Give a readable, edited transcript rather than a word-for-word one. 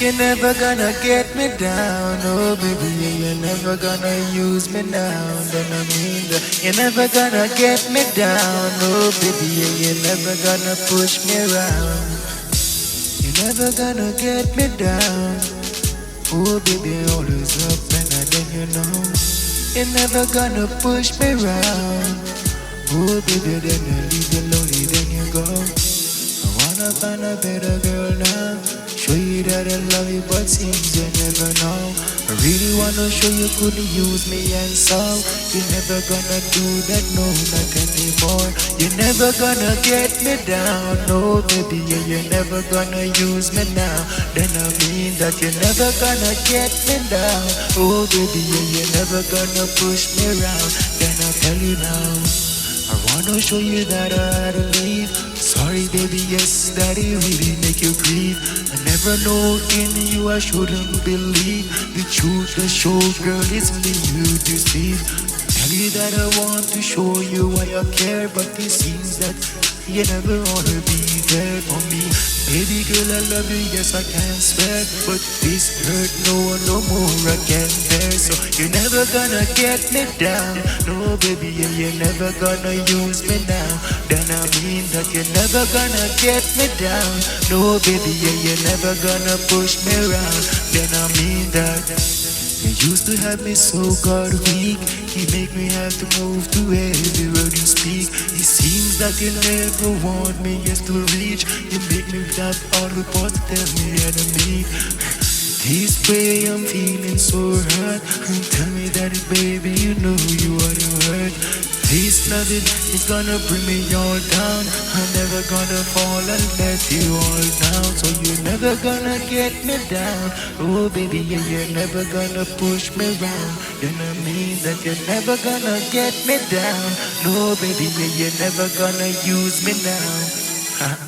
You're never gonna get me down, oh baby, yeah, you're never gonna use me now. Then I mean that you're never gonna get me down, oh baby, yeah, you're never gonna push me around. You're never gonna get me down, oh baby, always up and then you know. You're never gonna push me around, oh baby, then you leave you lonely, then you go. I wanna find a better girl now, show you that I love you, but seems you never know. I really wanna show you couldn't use me and so you're never gonna do that, no, not anymore. You're never gonna get me down, no baby, yeah, you're never gonna use me now. Then I mean that you're never gonna get me down, oh baby, yeah, you're never gonna push me around. Then I tell you now, I wanna show you that I had to leave. Sorry baby, yes, that it really make you grieve. I never know in you, I shouldn't believe the truth that shows, girl, it's me you deceive. Tell you that I want to show you why I care, but it seems that you never wanna be there for me. Baby girl, I love you, yes, I can't swear, but this hurt no more I can bear. So you're never gonna get me down, no baby, yeah, you're never gonna use me now. Then I mean that you're never gonna get me down, no baby, yeah, you're never gonna push me around. Then I mean that you used to have me so God weak. You make me have to move to every word you speak. It seems that you never want me just to reach. You make me doubt all the parts that tell me enemy. This way I'm feeling so hurt. And tell me that baby, you know you are the hurt. This loving is gonna bring me all down. I'm never gonna fall and let you all down. So you're never gonna get me down, oh baby, yeah, you're never gonna push me around. Then I mean that you're never gonna get me down, no baby, yeah, you're never gonna use me now.